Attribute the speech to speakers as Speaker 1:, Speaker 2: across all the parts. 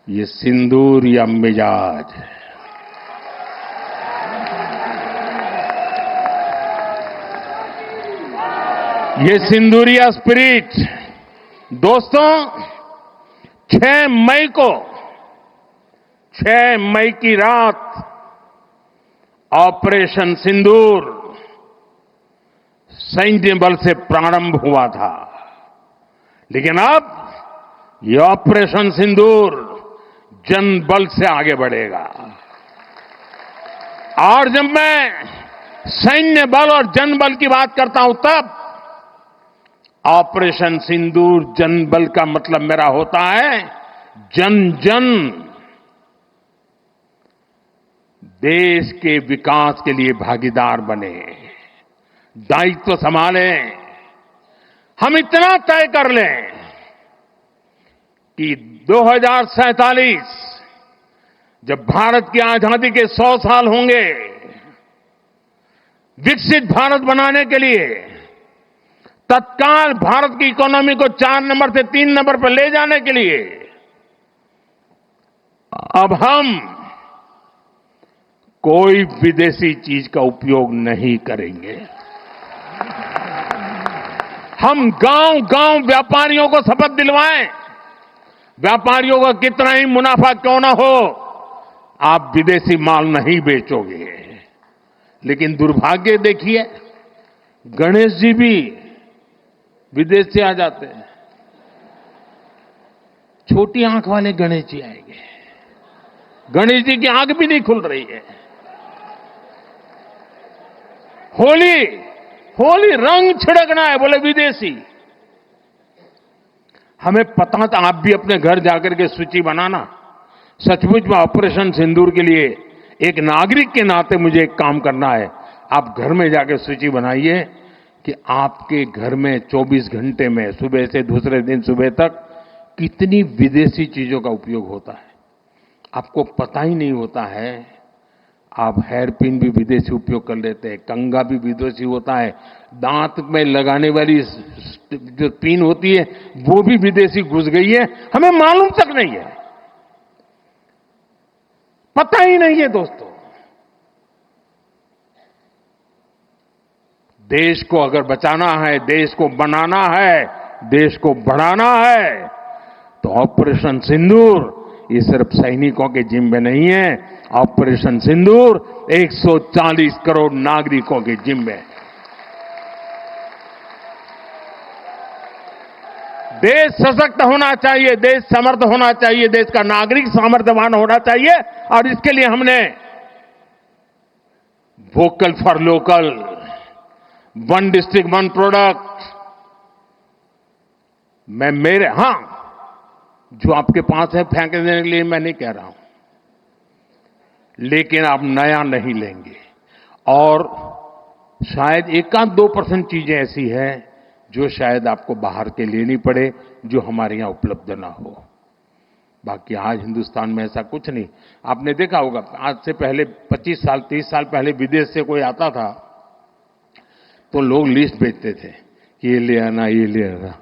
Speaker 1: ये सिंदूर या मिजाज, ये सिंदूरिया स्पिरिट। दोस्तों, 6 मई की रात ऑपरेशन सिंदूर सैन्य बल से प्रारंभ हुआ था, लेकिन अब ये ऑपरेशन सिंदूर जनबल से आगे बढ़ेगा। और जब मैं सैन्य बल और जनबल की बात करता हूं, तब ऑपरेशन सिंदूर जनबल का मतलब मेरा होता है जन जन देश के विकास के लिए भागीदार बने, दायित्व संभालें। हम इतना तय कर लें कि 2047 जब भारत की आजादी के 100 साल होंगे, विकसित भारत बनाने के लिए तत्काल भारत की इकोनॉमी को 4 नंबर से 3 नंबर पर ले जाने के लिए अब हम कोई विदेशी चीज का उपयोग नहीं करेंगे। हम गांव-गांव व्यापारियों को शपथ दिलवाएं, व्यापारियों का कितना ही मुनाफा क्यों ना हो, आप विदेशी माल नहीं बेचोगे। लेकिन दुर्भाग्य देखिए, गणेश जी भी विदेश से आ जाते हैं। छोटी आंख वाले गणेश जी आएंगे, गणेश जी की आंख भी नहीं खुल रही है। होली रंग छिड़कना है, बोले विदेशी। हमें पता था, आप भी अपने घर जाकर के सूची बनाना। सचमुच में ऑपरेशन सिंदूर के लिए एक नागरिक के नाते मुझे एक काम करना है। आप घर में जाकर सूची बनाइए कि आपके घर में 24 घंटे में सुबह से दूसरे दिन सुबह तक कितनी विदेशी चीजों का उपयोग होता है। आपको पता ही नहीं होता है। आप हेयर पिन भी विदेशी उपयोग कर लेते हैं, कंघा भी विदेशी होता है, दांत में लगाने वाली जो पिन होती है वो भी विदेशी घुस गई है, हमें मालूम तक नहीं है, पता ही नहीं है। दोस्तों, देश को अगर बचाना है, देश को बनाना है, देश को बढ़ाना है, तो ऑपरेशन सिंदूर ये सिर्फ सैनिकों के जिम्मे नहीं है। ऑपरेशन सिंदूर 140 करोड़ नागरिकों के जिम्मे है। देश सशक्त होना चाहिए, देश समर्थ होना चाहिए, देश का नागरिक सामर्थ्यवान होना चाहिए। और इसके लिए हमने vocal for local, 1 district 1 product, जो आपके पास है फेंक देने के लिए मैं नहीं कह रहा हूं, लेकिन आप नया नहीं लेंगे। और शायद 1-2% चीजें ऐसी हैं जो शायद आपको बाहर के लेनी पड़े, जो हमारे यहां उपलब्ध ना हो। बाकी आज हिंदुस्तान में ऐसा कुछ नहीं। आपने देखा होगा, आज से पहले 25 साल 30 साल पहले विदेश से कोई आता था तो लोग लिस्ट भेजते थे कि ये ले आना, ये ले आना।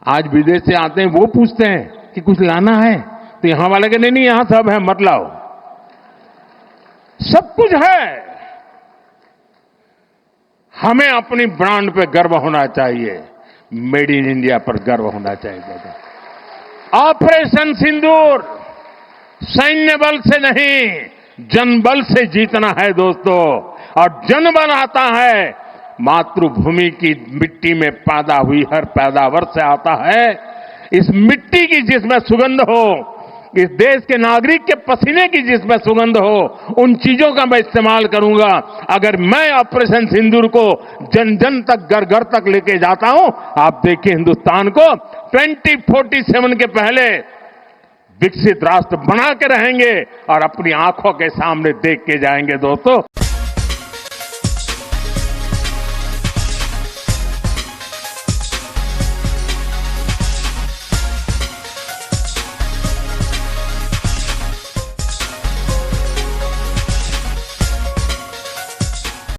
Speaker 1: आज विदेश से आते हैं, वो पूछते हैं कि कुछ लाना है, तो यहां वाले के नहीं, यहां सब है, मत लाओ, सब कुछ है। हमें अपनी ब्रांड पे गर्व होना चाहिए, मेड इन इंडिया पर गर्व होना चाहिए। ऑपरेशन सिंदूर सैन्य बल से नहीं, जनबल से जीतना है दोस्तों। और जनबल आता है मातृभूमि की मिट्टी में पैदा हुई हर पैदावार से आता है। इस मिट्टी की जिसमें सुगंध हो, इस देश के नागरिक के पसीने की जिसमें सुगंध हो, उन चीजों का मैं इस्तेमाल करूंगा। अगर मैं ऑपरेशन सिंदूर को जन जन तक, घर घर तक लेके जाता हूं, आप देखिए हिंदुस्तान को 2047 के पहले विकसित राष्ट्र बना के रहेंगे और अपनी आंखों के सामने देख के जाएंगे दोस्तों।